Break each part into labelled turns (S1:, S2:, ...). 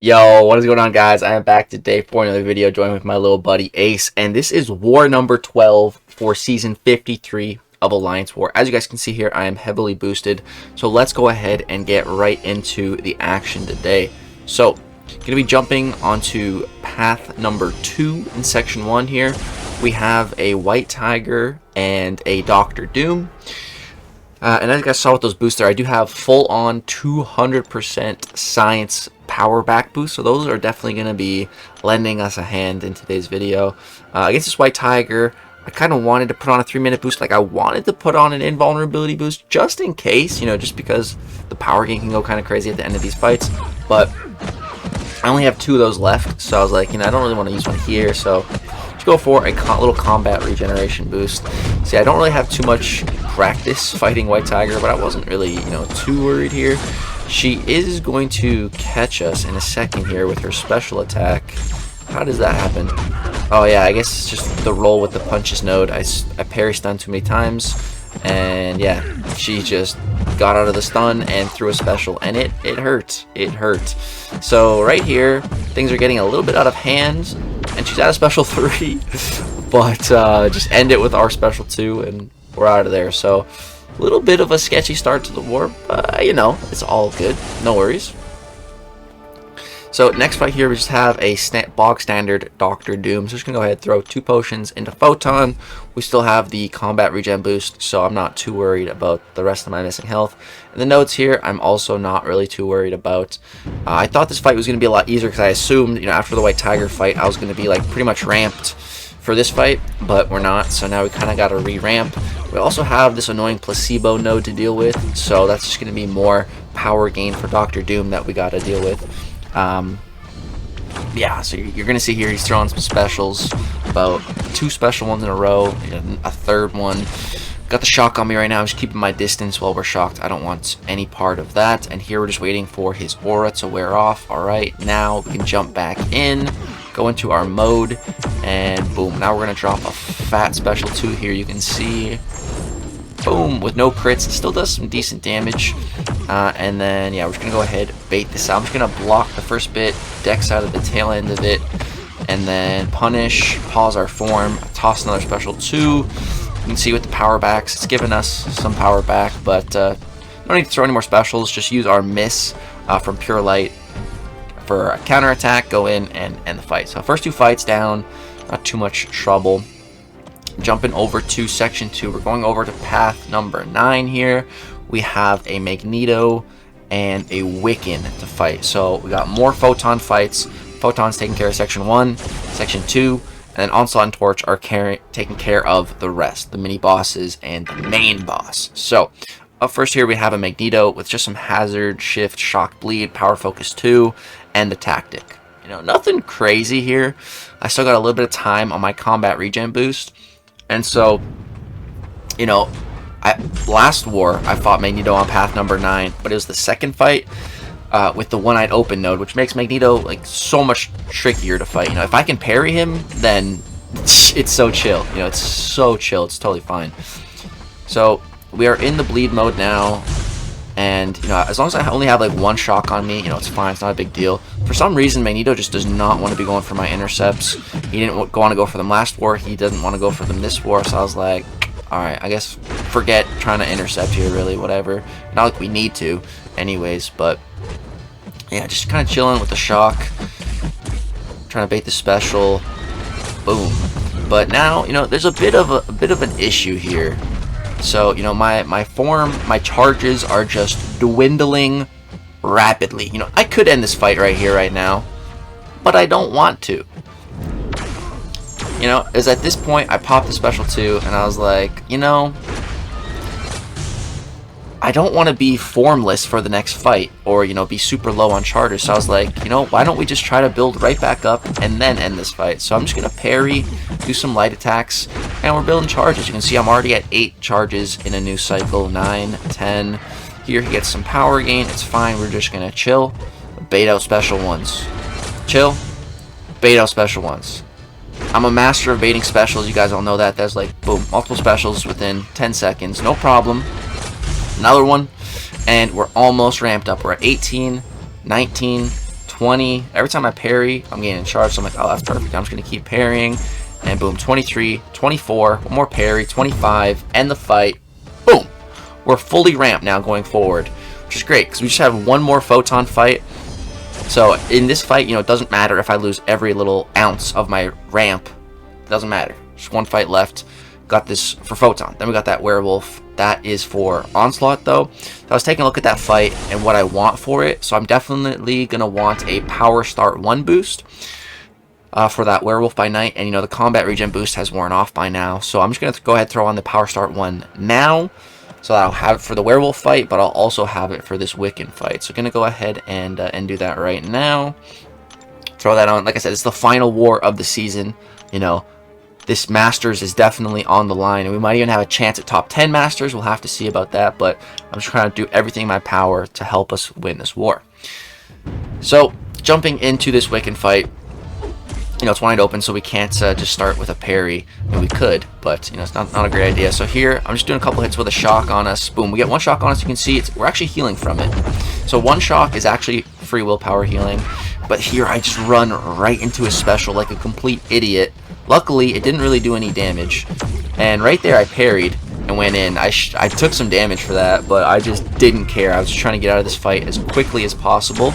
S1: Yo, what is going on, guys? I am back today for another video, joined with my little buddy Ace, and this is war number 12 for season 53 of Alliance War. As you guys can see here, I am heavily boosted, so let's go ahead and get right into the action today. So, gonna be jumping onto path number 2 in section 1 here. We have a White Tiger and a Dr. Doom. And as you guys saw with those boosts there, I do have full-on 200% science power back boost, so those are definitely going to be lending us a hand in today's video. Against this White Tiger, I kind of wanted to put on a 3-minute boost. Like, I wanted to put on an invulnerability boost just in case, just because the power gain can go kind of crazy at the end of these fights. But I only have 2 of those left, so I was like, I don't really want to use one here, so let's go for a little combat regeneration boost. See, I don't really have too much practice fighting White Tiger, but I wasn't really, too worried here. She is going to catch us in a second here with her special attack. How does that happen? Oh yeah, I guess it's just the roll with the punches node. I parry stunned too many times, and yeah, she just got out of the stun and threw a special, and it hurt. It hurt. So right here, things are getting a little bit out of hand, and she's at a special 3, but just end it with our special 2, and we're out of there. So a little bit of a sketchy start to the war, but it's all good. No worries. So next fight here, we just have a bog standard Dr. Doom. So just gonna go ahead and throw 2 potions into Photon. We still have the combat regen boost, so I'm not too worried about the rest of my missing health. And the notes here, I'm also not really too worried about. I thought this fight was gonna be a lot easier because I assumed, after the White Tiger fight, I was gonna be like pretty much ramped for this fight, but we're not. So now we kind of got to re-ramp. We also have this annoying placebo node to deal with, so that's just going to be more power gain for Dr. Doom that we got to deal with. Yeah, so you're going to see here he's throwing some specials, about 2 special ones in a row, a third one. Got the shock on me right now. I'm just keeping my distance while we're shocked. I don't want any part of that. And here we're just waiting for his aura to wear off. All right, now we can jump back in, go into our mode, and boom. Now we're going to drop a fat special 2 here. You can see, boom, with no crits. It still does some decent damage. And then, yeah, we're just going to go ahead, bait this out. I'm just going to block the first bit, dex out of the tail end of it, and then punish, pause our form, toss another special 2. You can see with the power backs, it's giving us some power back, but no need to throw any more specials. Just use our miss from Pure Light for a counter attack, go in and end the fight. So first 2 fights down, not too much trouble. Jumping over to section 2, we're going over to path number 9 here. We have a Magneto and a Wiccan to fight. So we got more Photon fights. Photon's taking care of section 1, section 2. And then Onslaught and Torch are taking care of the rest, the mini bosses and the main boss. So up first here we have a Magneto with just some hazard, shift, shock, bleed, power focus 2, and the tactic. Nothing crazy here. I still got a little bit of time on my combat regen boost. And so, last war I fought Magneto on path number 9, but it was the second fight with the one-eyed open node, which makes Magneto like so much trickier to fight. If I can parry him, then it's so chill. It's so chill. It's totally fine. So we are in the bleed mode now, and as long as I only have like 1 shock on me, it's fine. It's not a big deal. For some reason, Magneto just does not want to be going for my intercepts. He didn't want to go for them last war. He doesn't want to go for them this war. So I was like, all right, I guess forget trying to intercept here. Really, whatever. Not like we need to, anyways, but. Yeah, just kind of chilling with the shock, trying to bait the special, boom. But now, there's a bit of an issue here. So, my form, my charges are just dwindling rapidly. I could end this fight right here, right now, but I don't want to. Is at this point I popped the special 2, and I was like, I don't want to be formless for the next fight, or be super low on charges. So I was like, why don't we just try to build right back up and then end this fight? So I'm just gonna parry, do some light attacks, and we're building charges. You can see I'm already at 8 charges in a new cycle, 9, 10. Here he gets some power gain. It's fine. We're just gonna chill, bait out special ones, chill, bait out special ones. I'm a master of baiting specials. You guys all know that. There's like boom, multiple specials within 10 seconds, no problem. Another one, and we're almost ramped up. We're at 18, 19, 20. Every time I parry, I'm getting charged. So I'm like, oh, that's perfect. I'm just going to keep parrying. And boom, 23, 24, one more parry, 25, end the fight. Boom. We're fully ramped now going forward, which is great because we just have one more photon fight. So in this fight, you know, it doesn't matter if I lose every little ounce of my ramp. It doesn't matter. Just one fight left. Got this for photon. Then we got that werewolf. That is for onslaught though. So I was taking a look at that fight and what I want for it. So I'm definitely going to want a power start 1 boost. For that werewolf by night, and you know the combat regen boost has worn off by now, so I'm just gonna go ahead and throw on the power start 1 now, so that I'll have it for the werewolf fight, but I'll also have it for this Wiccan fight. So gonna go ahead and do that right now. Throw that on. Like I said, it's the final war of the season. You know, this Masters is definitely on the line, and we might even have a chance at top 10 Masters. We'll have to see about that, but I'm just trying to do everything in my power to help us win this war. So jumping into this Wiccan fight. You know, it's wide open, so we can't just start with a parry. I mean, we could, but, you know, it's not a great idea. So here, I'm just doing a couple hits with a shock on us. Boom, we get 1 shock on us. You can see we're actually healing from it. So 1 shock is actually free willpower healing. But here, I just run right into a special like a complete idiot. Luckily, it didn't really do any damage. And right there, I parried and went in. I took some damage for that, but I just didn't care. I was just trying to get out of this fight as quickly as possible.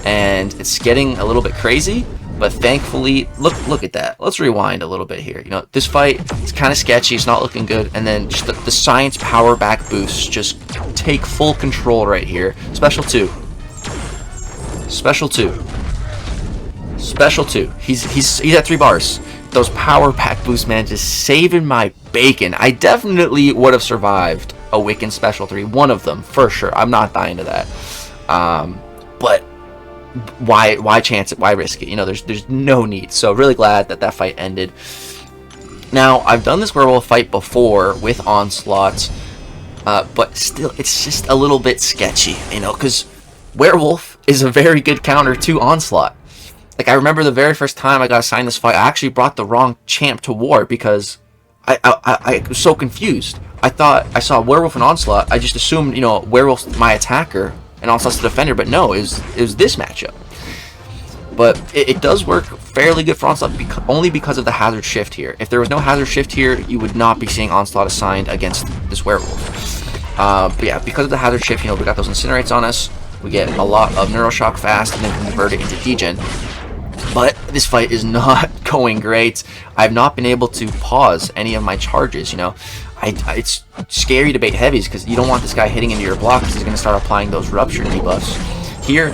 S1: And it's getting a little bit crazy. But thankfully, look at that. Let's rewind a little bit here. You know, this fight is kind of sketchy. It's not looking good. And then just the science power back boosts just take full control right here. Special 2. Special 2. Special 2. He's at 3 bars. Those power back boosts, man, just saving my bacon. I definitely would have survived a Wiccan special 3. One of them, for sure. I'm not dying to that. But why chance it? Why risk it? You know, there's no need. So really glad that fight ended. Now, I've done this werewolf fight before with onslaught, but still, it's just a little bit sketchy, you know, because werewolf is a very good counter to onslaught. Like, I remember the very first time I got assigned this fight, I actually brought the wrong champ to war because I was so confused. I thought I saw werewolf and onslaught. I just assumed, you know, werewolf's my attacker and onslaught's the defender, but no, it was this matchup. But it does work fairly good for onslaught only because of the hazard shift here. If there was no hazard shift here, you would not be seeing onslaught assigned against this werewolf. But yeah, because of the hazard shift, you know, we got those incinerates on us. We get a lot of neuroshock fast and then convert it into degen. But this fight is not going great. I've not been able to pause any of my charges, you know. It's scary to bait heavies because you don't want this guy hitting into your block because he's going to start applying those rupture debuffs. Here,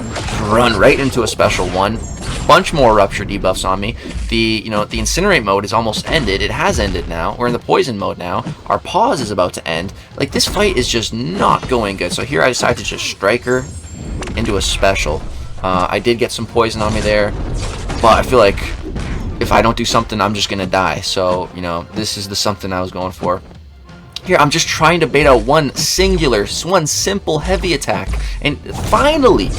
S1: run right into a special 1. Bunch more rupture debuffs on me. The incinerate mode is almost ended. It has ended now. We're in the poison mode now. Our pause is about to end. Like, this fight is just not going good. So here I decided to just strike her into a special. I did get some poison on me there, but I feel like if I don't do something, I'm just gonna die. So, you know, this is the something I was going for. Here, I'm just trying to bait out one simple heavy attack. And finally,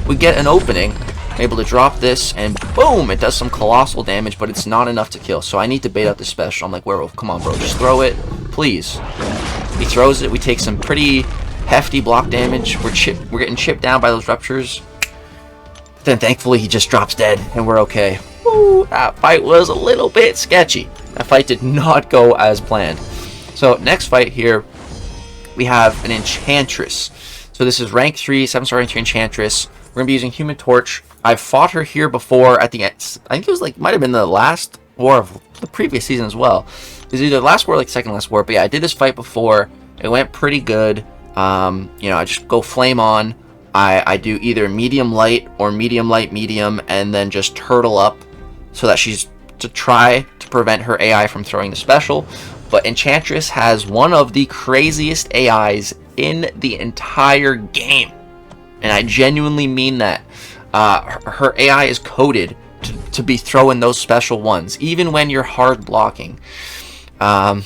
S1: we get an opening. I'm able to drop this, and boom, it does some colossal damage, but it's not enough to kill. So I need to bait out the special. I'm like, Werewolf, come on, bro, just throw it, please. He throws it. We take some pretty hefty block damage. We're getting chipped down by those ruptures. Then thankfully, he just drops dead, and we're okay. Woo, that fight was a little bit sketchy. That fight did not go as planned. So next fight here, we have an Enchantress. So this is rank 3, 7-star rank 3 Enchantress. We're gonna be using Human Torch. I've fought her here before at the end. I think it was like, might have been the last war of the previous season as well. It was either the last war or like second last war. But yeah, I did this fight before. It went pretty good. You know, I just go flame on. I do either medium light or medium light medium, and then just turtle up so that she's to try to prevent her AI from throwing the special. But Enchantress has one of the craziest AIs in the entire game. And I genuinely mean that. Her AI is coded to be throwing those special ones, even when you're hard blocking. So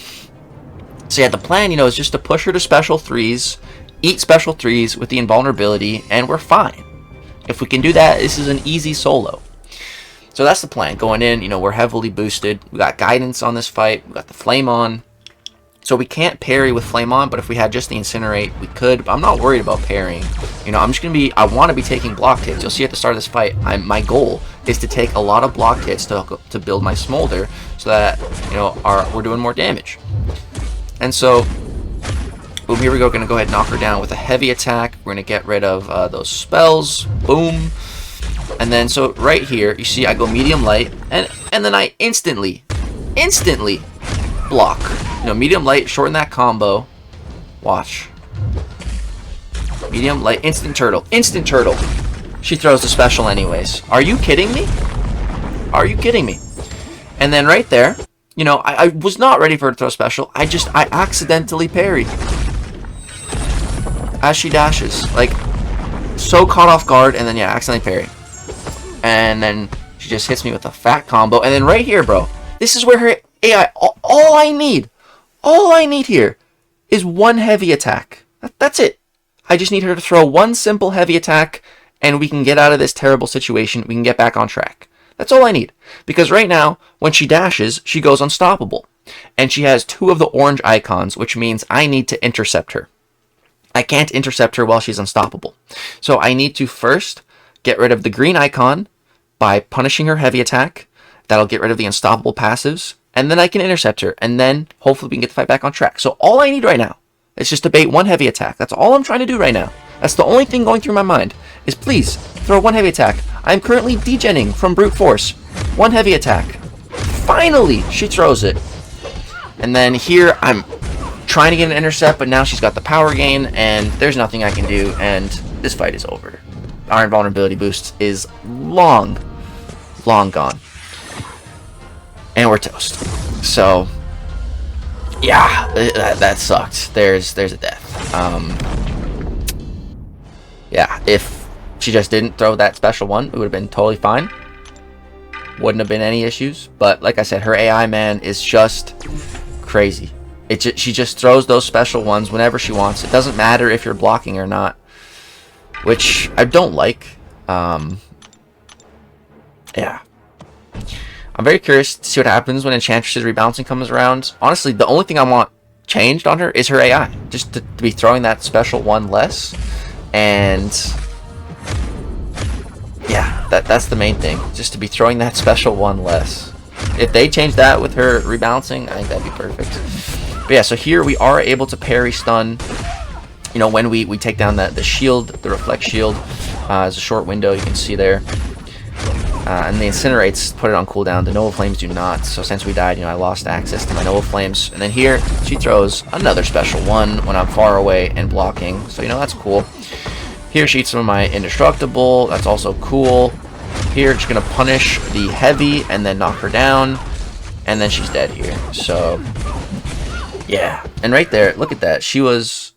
S1: yeah, the plan, you know, is just to push her to special 3s, eat special 3s with the invulnerability, and we're fine. If we can do that, this is an easy solo. So that's the plan. Going in, you know, we're heavily boosted. We got guidance on this fight. We got the flame on. So we can't parry with Flame On, but if we had just the Incinerate, we could. But I'm not worried about parrying. You know, I'm just going to be, I want to be taking block hits. You'll see at the start of this fight, my goal is to take a lot of block hits to build my Smolder so that, you know, we're doing more damage. And so, boom, here we go. Going to go ahead and knock her down with a heavy attack. We're going to get rid of those spells. Boom. And then, so right here, you see I go medium light, and then I instantly block. You know, medium light, shorten that combo. Watch. Medium light, instant turtle. Instant turtle. She throws the special anyways. Are you kidding me? Are you kidding me? And then right there, you know, I was not ready for her to throw special. I accidentally parried. As she dashes. Like, so caught off guard, and then, yeah, accidentally parry. And then she just hits me with a fat combo. And then right here, bro, this is where her AI, all I need here is one heavy attack. That's it. I just need her to throw one simple heavy attack, and we can get out of this terrible situation. We can get back on track. That's all I need. Because right now, when she dashes, she goes unstoppable. And she has 2 of the orange icons, which means I need to intercept her. I can't intercept her while she's unstoppable. So I need to first get rid of the green icon by punishing her heavy attack. That'll get rid of the unstoppable passives. And then I can intercept her. And then hopefully we can get the fight back on track. So all I need right now is just to bait one heavy attack. That's all I'm trying to do right now. That's the only thing going through my mind. Is please throw one heavy attack. I'm currently degenning from brute force. One heavy attack. Finally, she throws it. And then here I'm trying to get an intercept, but now she's got the power gain, and there's nothing I can do, and this fight is over. Our invulnerability boost is long gone. And we're toast. So, yeah, that sucked. There's a death. Yeah, if she just didn't throw that special one, it would have been totally fine. Wouldn't have been any issues. But like I said, her AI, man, is just crazy. She just throws those special ones whenever she wants. It doesn't matter if you're blocking or not, which I don't like. Yeah. I'm very curious to see what happens when Enchantress's rebalancing comes around. Honestly, the only thing I want changed on her is her AI. Just to be throwing that special one less. And yeah, that's the main thing. Just to be throwing that special one less. If they change that with her rebalancing, I think that'd be perfect. But yeah, so here we are able to parry stun. You know, when we take down the shield, the reflect shield, is a short window, you can see there. And the incinerates put it on cooldown. The Nova Flames do not. So since we died, you know, I lost access to my Nova Flames. And then here, she throws another special one when I'm far away and blocking. So, you know, that's cool. Here, she eats some of my indestructible. That's also cool. Here, she's going to punish the heavy and then knock her down. And then she's dead here. So, yeah. And right there, look at that. She was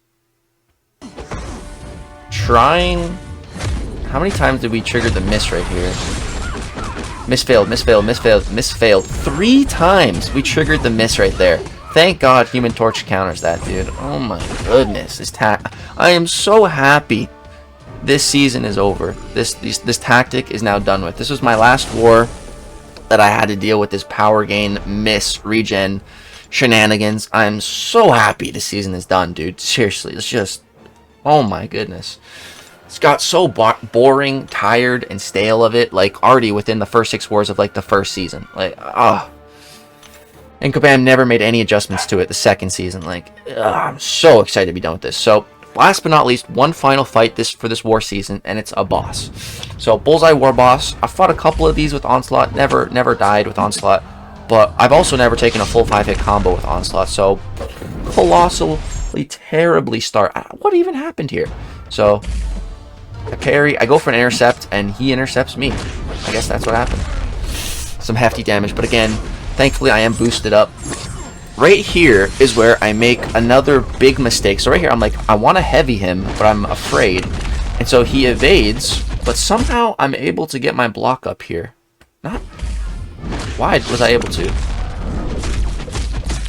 S1: trying... How many times did we trigger the miss right here? Misfailed. 3 times we triggered the miss right there. Thank God Human Torch counters that, dude. Oh my goodness. I am so happy this season is over. This tactic is now done with. This was my last war that I had to deal with this power gain, miss, regen, shenanigans. I'm so happy this season is done, dude. Seriously, it's just... Oh my goodness. It's got so boring, tired, and stale of it, like, already within the first 6 wars of, like, the first season. Like, And Kabam never made any adjustments to it the second season. Like, I'm so excited to be done with this. So, last but not least, one final fight for this war season, and it's a boss. So, Bullseye War Boss. I fought a couple of these with Onslaught. Never died with Onslaught. But I've also never taken a full 5-hit combo with Onslaught. So, colossally, terribly start. What even happened here? So... I parry, I go for an intercept, and he intercepts me. I guess that's what happened. Some hefty damage, but again, thankfully I am boosted up. Right here is where I make another big mistake. So right here, I'm like, I want to heavy him, but I'm afraid. And so he evades, but somehow I'm able to get my block up here. Not... Why was I able to?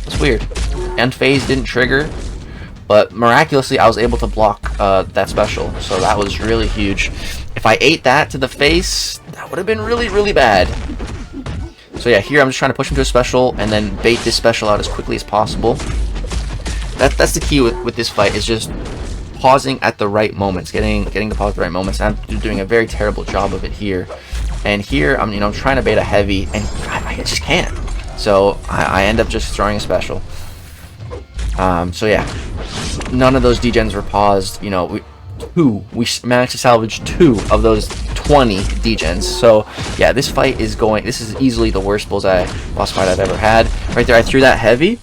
S1: It's weird. Unfazed didn't trigger. But miraculously, I was able to block that special. So that was really huge. If I ate that to the face, that would have been really, really bad. So yeah, here I'm just trying to push him to a special and then bait this special out as quickly as possible. That's the key with this fight, is just pausing at the right moments, getting the pause at the right moments. I'm doing a very terrible job of it here. And here, I'm trying to bait a heavy, and I just can't. So I end up just throwing a special. So yeah, none of those degens were paused. You know, we managed to salvage 2 of those 20 degens. So yeah, this fight is going. This is easily the worst Bullseye boss fight I've ever had. Right there, I threw that heavy,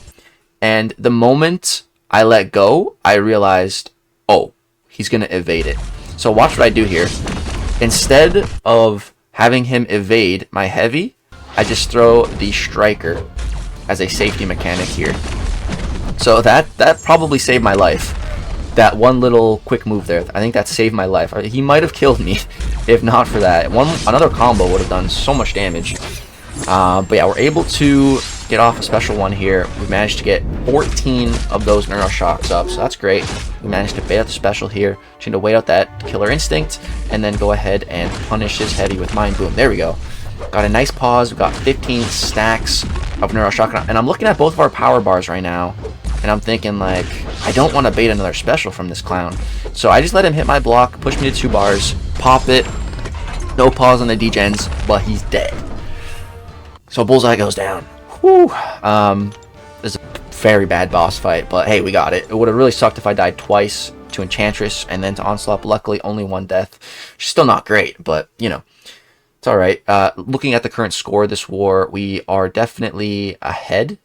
S1: and the moment I let go, I realized, oh, he's gonna evade it. So watch what I do here. Instead of having him evade my heavy, I just throw the striker as a safety mechanic here. So that probably saved my life. That one little quick move there, I think that saved my life. He might have killed me if not for that. Another combo would have done so much damage. But yeah, we're able to get off a special one here. We managed to get 14 of those Neuroshocks up, so that's great. We managed to bait out the special here, trying to wait out that Killer Instinct, and then go ahead and punish his heavy with Mind Boom. There we go. Got a nice pause. We got 15 stacks of Neuroshock, and I'm looking at both of our power bars right now, and I'm thinking, like, I don't want to bait another special from this clown. So I just let him hit my block, push me to 2 bars, pop it, no pause on the degens, but he's dead. So Bullseye goes down. Whew. This is a very bad boss fight, but hey, we got it. It would have really sucked if I died twice to Enchantress and then to Onslaught. Luckily, only 1 death. Still not great, but, you know, it's alright. Looking at the current score of this war, we are definitely ahead.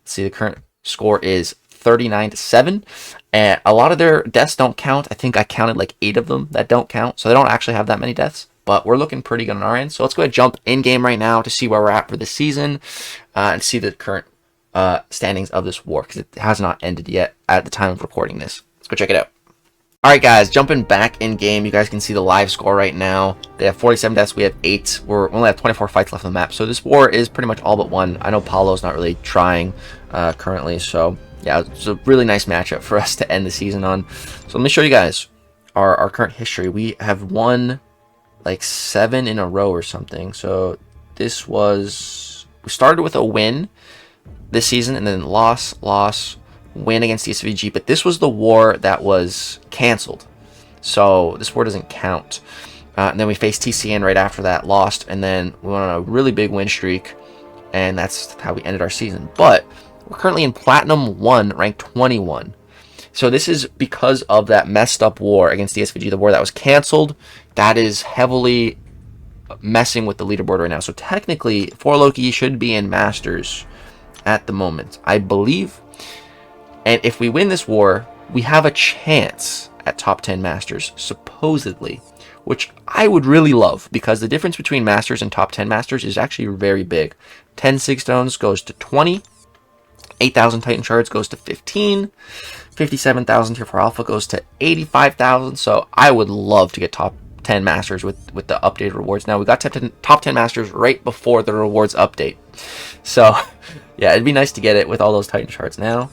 S1: Let's see, the current score is 39-7. And a lot of their deaths don't count. I think I counted like 8 of them that don't count, so they don't actually have that many deaths. But we're looking pretty good on our end. So let's go ahead and jump in-game right now to see where we're at for this season and see the current standings of this war, because it has not ended yet at the time of recording this. Let's go check it out. Alright guys, jumping back in-game, you guys can see the live score right now. They have 47 deaths, we have 8. We only have 24 fights left on the map. So this war is pretty much all but won. I know Paulo's not really trying currently. So yeah, it's a really nice matchup for us to end the season on. So let me show you guys our current history. We have won like 7 in a row or something. So this was, we started with a win this season and then loss, win against the SVG, but this was the war that was canceled, so this war doesn't count. And then we faced TCN right after that, lost, and then we went on a really big win streak, and that's how we ended our season. But we're currently in Platinum 1, ranked 21. So this is because of that messed up war against the SVG, the war that was canceled. That is heavily messing with the leaderboard right now. So technically, 4Loki should be in Masters at the moment, I believe. And if we win this war, we have a chance at top 10 Masters, supposedly, which I would really love, because the difference between Masters and top 10 Masters is actually very big. 10 Sig Stones goes to 20, 8,000 Titan Shards goes to 15, 57,000 Tier 4 Alpha goes to 85,000, so I would love to get top 10 Masters with the updated rewards. Now, we got top 10 Masters right before the rewards update, so yeah, it'd be nice to get it with all those Titan Shards now.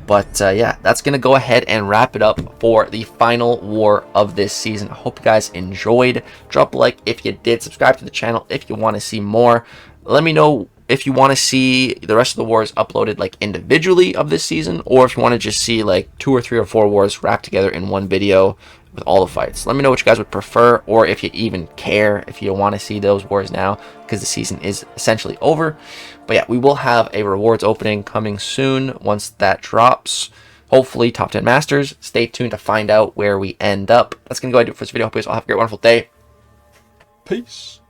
S1: But yeah, that's going to go ahead and wrap it up for the final war of this season. I hope you guys enjoyed. Drop a like if you did. Subscribe to the channel if you want to see more. Let me know if you want to see the rest of the wars uploaded like individually of this season, or if you want to just see like 2 or 3 or 4 wars wrapped together in one video with all the fights. Let me know what you guys would prefer, or if you even care if you want to see those wars now, because the season is essentially over. But yeah, we will have a rewards opening coming soon once that drops. Hopefully top 10 Masters. Stay tuned to find out where we end up. That's going to go ahead and do it for this video. Hope you guys all have a great, wonderful day. Peace.